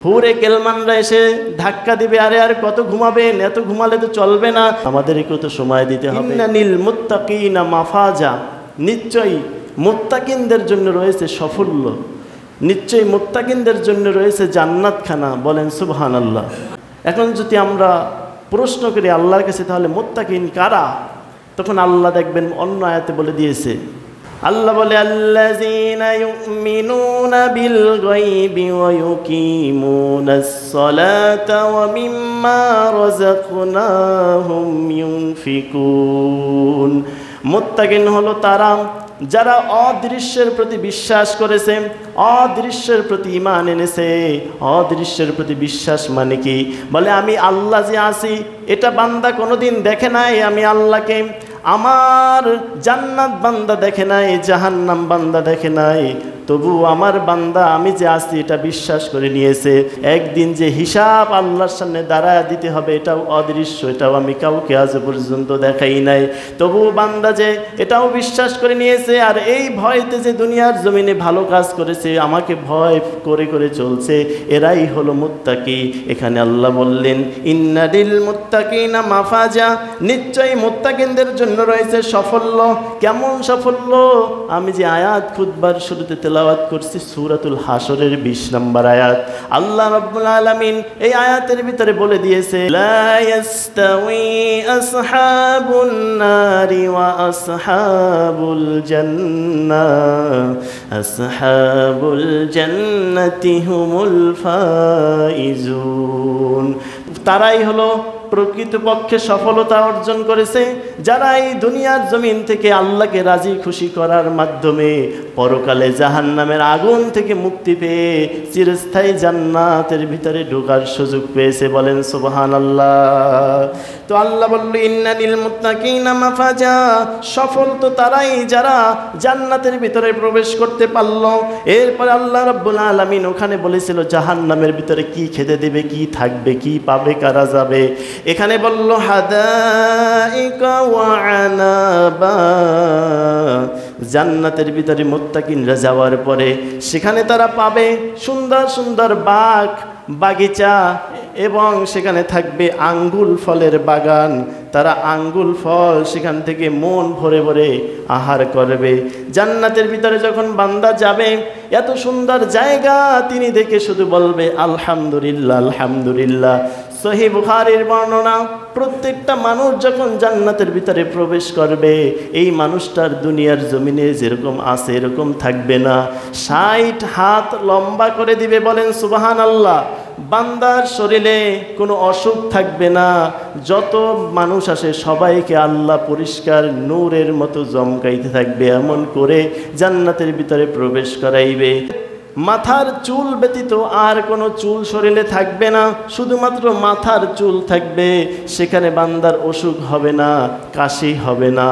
হুরে কেলমানরা এসে ধাক্কা দিবে, আরে আর কত ঘুমাবেন, এত ঘুমালে তো চলবে না, আমাদেরকেও তো সময় দিতে হবে। ইন্নানিল মুত্তাকিনা মাফাজা, নিশ্চয়ই মুত্তাকিনদের জন্য রয়েছে সাফল্য, নিশ্চয়ই মুত্তাকিনদের জন্য রয়েছে জান্নাতখানা। বলেন সুবহানাল্লাহ। এখন যদি আমরা প্রশ্ন করি আল্লাহর কাছে, তাহলে মুত্তাকিন কারা? তখন আল্লাহ দেখবেন অন্য আয়াতে বলে দিয়েছে। আল্লাহ বলে, আল্লাযীনা ইউমিনুনা বিল গায়বি ওয়া ইউকিমুনাস সালাতা ওয়া মিম্মা রাযাকনাহুম ইউনফিকুন। মুত্তাকিন হলো তারা যারা অদৃশ্যের প্রতি বিশ্বাস করেছে, অদৃশ্যের প্রতি ঈমান এনেছে। অদৃশ্যের প্রতি বিশ্বাস মানে কি? বলে আমি আল্লাহ যে আছি এটা বান্দা কোনোদিন দেখে নাই, আমি আল্লাহকে। আমার জান্নাত বান্দা দেখে নাই, জাহান্নাম বান্দা দেখে নাই, তবু আমার বান্দা আমি যে আছি এটা বিশ্বাস করে নিয়েছে। একদিন যে হিসাব আল্লাহর সামনে দাঁড়ায় দিতে হবে এটাও অদৃশ্য, এটাও আমি কাউকে আজ পর্যন্ত দেখাই নাই, তবু বান্দা যে এটাও বিশ্বাস করে নিয়েছে। আর এই ভয়তে যে দুনিয়ার জমিনে ভালো কাজ করেছে, আমাকে ভয় করে করে চলছে, এরাই হলো মুত্তাকি। এখানে আল্লাহ বললেন ইন্নালিল মুত্তাকিনা মাফাজা, নিশ্চয়ই মুত্তাকিনদের জন্য রয়েছে সাফল্য। কেমন সাফল্য? আমি যে আয়াত খুতবার শুরুতে তেলাওয়াত করছি সূরাতুল হাশরের 20 নম্বর আয়াত, আল্লাহ রাব্বুল আলামিন এই আয়াতের ভিতরে বলে দিয়েছে, লা ইয়াস্তাউই আসহাবুন নারি ওয়া আসহাবুল জান্নাহ, আসহাবুল জান্নাতি হুমুল ফাইজুন। তারাই হলো প্রকৃতপক্ষে সফলতা অর্জন করেছে যারা এই দুনিয়ার জমিন থেকে আল্লাহকে রাজি খুশি করার মাধ্যমে পরকালে জাহান্নামের আগুন থেকে মুক্তি পেয়ে চিরস্থায়ী জান্নাতের ভিতরে ঢোকার সুযোগ পেয়েছে। বলেন সুবহানাল্লাহ। তো আল্লাহ বলল ইন্নানিল মুত্তাকিনা মাফাজা, সফল তো তারাই যারা জান্নাতের ভিতরে প্রবেশ করতে পারল। এরপর আল্লাহ রাব্বুল আলামিন ওখানে বলেছিল জাহান্নামের ভিতরে কি খেতে দেবে, কি থাকবে, কি পাবে, কারা যাবে। এখানে বলল হাদাইকা ওয়া আনাবা, জান্নাতের ভিতরে মুত্তাকিনরা যাওয়ার পরে সেখানে তারা পাবে সুন্দর সুন্দর বাগ বাগিচা এবং সেখানে থাকবে আঙ্গুল ফলের বাগান। তারা আঙ্গুল ফল সেখান থেকে মন ভরে ভরে আহার করবে। জান্নাতের ভিতরে যখন বান্দা যাবে এত সুন্দর জায়গা তিনি দেখে শুধু বলবে আলহামদুলিল্লাহ আলহামদুলিল্লাহ। সহিহ বুখারীর বর্ণনা, প্রত্যেকটা মানুষ যখন জান্নাতের ভিতরে প্রবেশ করবে এই মানুষটার দুনিয়ার জমিনে যেরকম আছে এরকম থাকবে না, 60 হাত লম্বা করে দিবে। বলেন সুবহানাল্লাহ। বান্দার শরীরে কোনো অসুখ থাকবে না, যত মানুষ আসে সবাইকে আল্লাহ পরিষ্কার নূরের মতো জমকাইতে থাকবে, এমন করে জান্নাতের ভিতরে প্রবেশ করাইবে। মাথার চুল ব্যতীত আর কোনো চুল শরীরে থাকবে না, শুধুমাত্র মাথার চুল থাকবে। সেখানে বান্দার অসুখ হবে না, কাশি হবে না,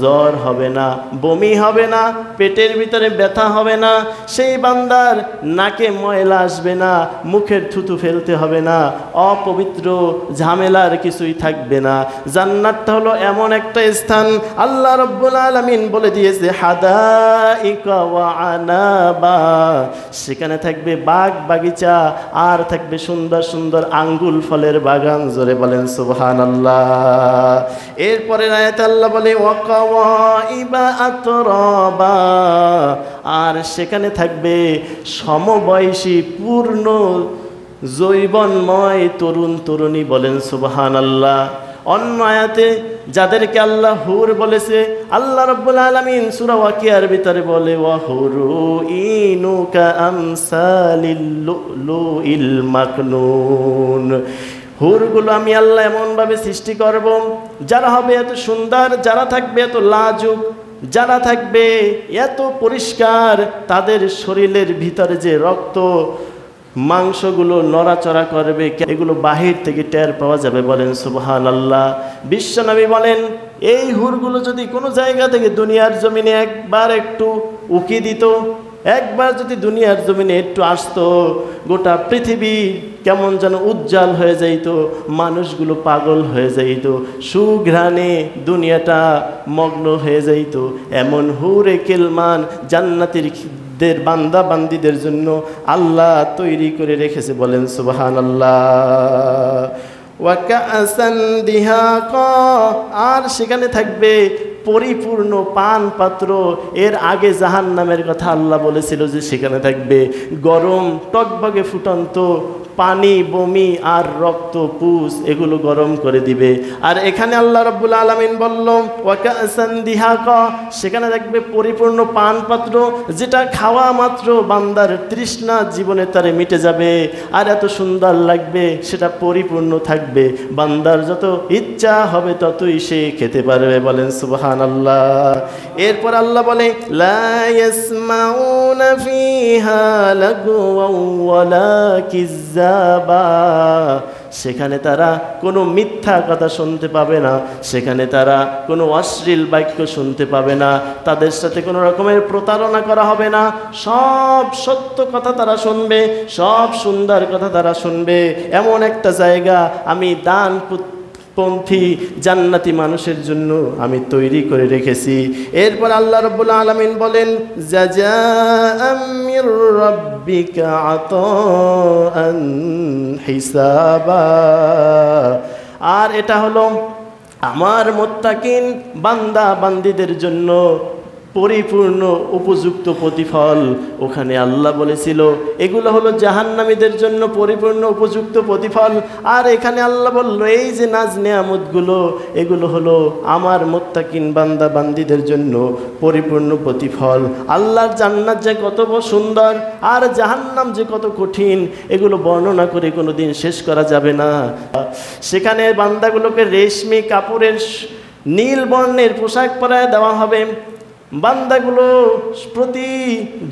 জ্বর হবে না, বমি হবে না, পেটের ভিতরে ব্যথা হবে না, সেই বান্দার নাকে ময়লা আসবে না, মুখের থুতু ফেলতে হবে না, অপবিত্র ঝামেলার কিছুই থাকবে না। জান্নাতটা হলো এমন একটা স্থান, আল্লাহ রাব্বুল আলামিন বলে দিয়েছে হাদাইকা ওয়া আনাবা, সেখানে থাকবে বাগ বাগিচা আর থাকবে সুন্দর সুন্দর আঙ্গুল ফলের বাগান। জোরে বলেন সুবহানাল্লাহ। এরপরে আয়াতে আল্লাহ বলে ওয়াকাওয়াইবা আতরাবা, আর সেখানে থাকবে সমবয়সী পূর্ণ যৌবনময় তরুণ তরুণী। বলেন সুবহানাল্লাহ। অন্য আয়াতে যাদেরকে আল্লাহ হুর বলেছে আল্লাহ রাব্বুল আলামিন সূরা ওয়াকিয়ার ভিতরে বলে ওয়াহুরুইনু কাআমসালিল লুলুইল মাকনুন। হুরগুলো আমি আল্লাহ এমনভাবে সৃষ্টি করব যারা হবে এত সুন্দর, যারা থাকবে এত লাজুক, যারা থাকবে এত পরিষ্কার, তাদের শরীরের ভিতরে যে রক্ত মাংসগুলো নড়াচড়া করবে এগুলো বাহির থেকে টের পাওয়া যাবে। বলেন সুবহানাল্লাহ। বিশ্বনবী বলেন এই হুরগুলো যদি কোনো জায়গা থেকে দুনিয়ার জমিনে একবার একটু উকি দিত, একবার যদি দুনিয়ার জমিনে একটু আসতো, গোটা পৃথিবী কেমন যেন উজ্জ্বল হয়ে যাইত, মানুষগুলো পাগল হয়ে যাইত, সুঘ্রাণে দুনিয়াটা মগ্ন হয়ে যাইত। এমন হুরে কেলমান জান্নাতের বান্দা বান্দীদের জন্য আল্লাহ তৈরি করে রেখেছে, বলেন সুবহানাল্লাহ। ওয়া কাসান দিহাকা, আর সেখানে থাকবে পরিপূর্ণ পান পাত্র। এর আগে জাহান্নামের কথা আল্লাহ বলেছিল যে সেখানে থাকবে গরম টকবগে ফুটন্ত পানি, বমি আর রক্ত, পুষ, এগুলো গরম করে দিবে। আর এখানে আল্লাহ রাব্বুল আলামিন বলল ওয়া কাসান দিহাকা, সেখানে থাকবে পরিপূর্ণ পান পাত্র, যেটা খাওয়া মাত্র বান্দার তৃষ্ণা জীবনে তারে মিটে যাবে, আর এত সুন্দর লাগবে, সেটা পরিপূর্ণ থাকবে, বান্দার যত ইচ্ছা হবে ততই সে খেতে পারবে, বলেন সুবহানাল্লাহ। এরপর আল্লাহ বলে লা ইয়াসমাউনা ফিহা লাগওয়া ওয়ালা কিজ্জা, সেখানে তারা কোনো মিথ্যা কথা শুনতে পাবে না, সেখানে তারা কোনো অশ্লীল বাক্য শুনতে পাবে না, তাদের সাথে কোনো রকমের প্রতারণা করা হবে না, সব সত্য কথা তারা শুনবে, সব সুন্দর কথা তারা শুনবে। এমন একটা জায়গা আমি পন্থী জান্নাতি মানুষের জন্য আমি তৈরি করে রেখেছি। এরপর আল্লাহ রাব্বুল আলামিন বলেন জাযাআম মির রাব্বিকা আতাআন হিসাবা, আর এটা হলো আমার মুত্তাকিন বান্দা বান্দীদের জন্য পরিপূর্ণ উপযুক্ত প্রতিফল। ওখানে আল্লাহ বলেছিল এগুলো হলো জাহান্নামীদের জন্য পরিপূর্ণ উপযুক্ত প্রতিফল, আর এখানে আল্লাহ বলল এই যে নাজ নেয়ামতগুলো এগুলো হলো আমার মুত্তাকিন বান্দা বান্দীদের জন্য পরিপূর্ণ প্রতিফল। আল্লাহর জান্নাত যে কত সুন্দর আর জাহান্নাম যে কত কঠিন, এগুলো বর্ণনা করে কোনো দিন শেষ করা যাবে না। সেখানে বান্দাগুলোকে রেশমি কাপড়ের নীল বর্ণের পোশাক পরায় দেওয়া হবে। বান্দাগুলো প্রতি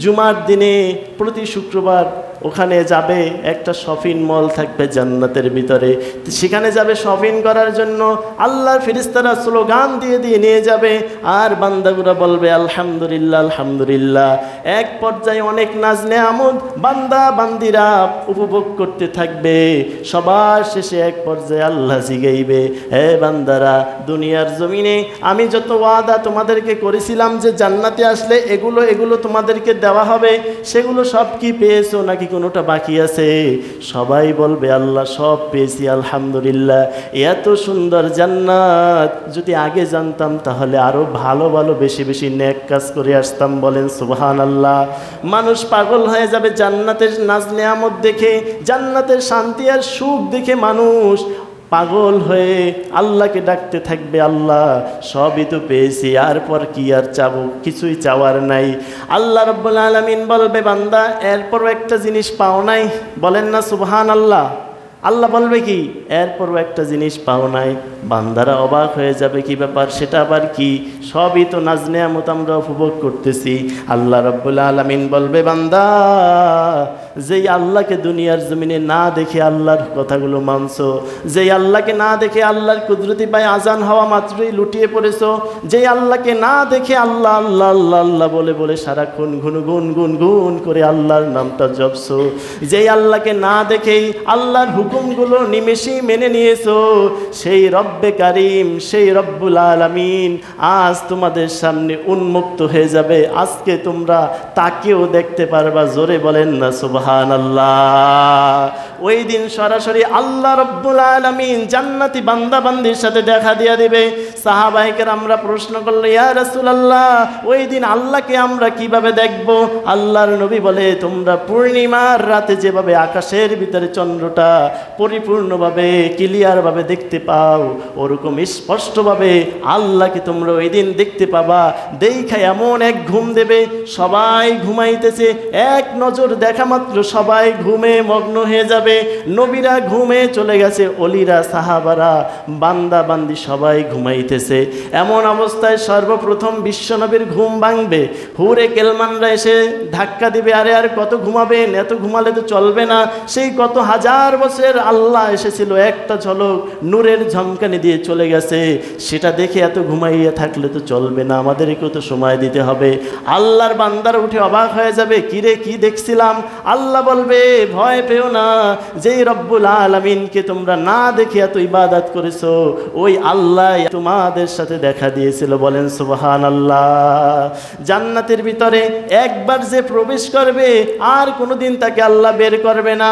জুমার দিনে, প্রতি শুক্রবার ওখানে যাবে, একটা শপিং মল থাকবে জান্নাতের ভিতরে, সেখানে যাবে শপিং করার জন্য। আল্লাহর ফেরেশতারা স্লোগান দিয়ে দিয়ে নিয়ে যাবে, আর বান্দাগুলো বলবে আলহামদুলিল্লাহ আলহামদুলিল্লাহ। এক পর্যায়ে অনেক নাজ নেয়ামত বান্দা বান্দিরা উপভোগ করতে থাকবে। সবার শেষে এক পর্যায়ে আল্লাহ জিগাইবে, হে বান্দারা, দুনিয়ার জমিনে আমি যত ওয়াদা তোমাদেরকে করেছিলাম যে জান্নাতে আসলে এগুলো এগুলো তোমাদেরকে দেওয়া হবে, সেগুলো সব কি পেয়েছো নাকি কোনোটা বাকি আছে? সবাই বলবে আল্লাহ সব পেয়েছি আলহামদুলিল্লাহ। এত সুন্দর জান্নাত যদি আগে জানতাম তাহলে আরো ভালো ভালো বেশি বেশি নেক কাজ করে আসতাম, বলেন সুবহানাল্লাহ। মানুষ পাগল হয়ে যাবে জান্নাতের নাজ নেয়ামত দেখে, জান্নাতের শান্তি আর সুখ দেখে মানুষ পাগল হয়ে আল্লাহকে ডাকতে থাকবে, আল্লাহ সবই তো পেয়েছি, আর পর কি আর চাবো, কিছুই চাওয়ার নাই। আল্লাহ রাব্বুল আলামিন বলবে বান্দা এরপরও একটা জিনিস পাও নাই, বলেন না সুবহানাল্লাহ। আল্লাহ বলবে কি এরপরও একটা জিনিস পাও নাই। বান্দারা অবাক হয়ে যাবে, কি ব্যাপার, সেটা আবার কি? সবই তো নাজ নেয়ামত আমরা উপভোগ করতেছি। আল্লাহ রাব্বুল আলামিন বলবে বান্দা যেই আল্লাহকে দুনিয়ার জমিনে না দেখে আল্লাহর কথাগুলো মানছো, যেই আল্লাহকে না দেখে আল্লাহর কুদরতি পায়ে আজান হওয়া মাত্রই লুটিয়ে পড়েছো, যেই আল্লাহকে না দেখে আল্লাহ আল্লাহ আল্লাহ আল্লাহ বলে বলে সারাক্ষণ গুনগুন গুনগুন করে আল্লাহর নামটা জপছো, যেই আল্লাহকে না দেখেই আল্লাহর হুকুমগুলো নিমেষেই মেনে নিয়েছো, সেই রব্বে কারিম, সেই রব্বুল আলামিন আজ তোমাদের সামনে উন্মুক্ত হয়ে যাবে। আজকে তোমরা তাকেও দেখতে পারবা, জোরে বলেন না সুবহানাল্লাহ। ওই দিন সরাসরি আল্লাহ রব্বুল আলামিন জান্নাতি বান্দা বান্দির সাথে দেখা দিয়ে দিবে। সাহাবায়ে কেরামরা প্রশ্ন করলো, ইয়া রাসূলুল্লাহ, ওই দিন আল্লাহকে আমরা কিভাবে দেখব? আল্লাহর নবী বলে, তোমরা পূর্ণিমার রাতে যেভাবে আকাশের ভিতরে চন্দ্রটা পরিপূর্ণভাবে ক্লিয়ারভাবে দেখতে পাও, ওরকম স্পষ্টভাবে আল্লাহকে তোমরা ওই দিন দেখতে পাবা। দেখা এমন এক ঘুম দেবে, সবাই ঘুমাইতেছে, এক নজর দেখা মাত্র সবাই ঘুমে মগ্ন হয়ে যাবে। নবীরা ঘুমে চলে গেছে, অলিরা, সাহাবারা, বান্দা বান্দি সবাই ঘুমাইতেছে। এমন অবস্থায় সর্বপ্রথম বিশ্বনবীর ঘুম ভাঙবে। হুরে কেলমানরা এসে ধাক্কা দিবে, আরে আর কত ঘুমাবেন, এত ঘুমালে তো চলবে না। সেই কত হাজার বছর আল্লাহ এসেছিল, একটা ঝলক নূরের ঝমকানি দিয়ে চলে গেছে, সেটা দেখে এত ঘুমাইয়া থাকলে তো চলবে না, আমাদেরকেও তো সময় দিতে হবে। আল্লাহর বান্দার উঠে অবাক হয়ে যাবে, কিরে কি দেখছিলাম? আল্লাহ বলবে ভয় পেও না, যেই রব্বুল আলামিনকে তোমরা না দেখে এত ইবাদত করেছো, ওই আল্লাহ তোমাদের সাথে দেখা দিয়েছিল। বলেন সুবহানাল্লাহ। জান্নাতের ভিতরে একবার যে প্রবেশ করবে আর কোনোদিন তাকে আল্লাহ বের করবে না।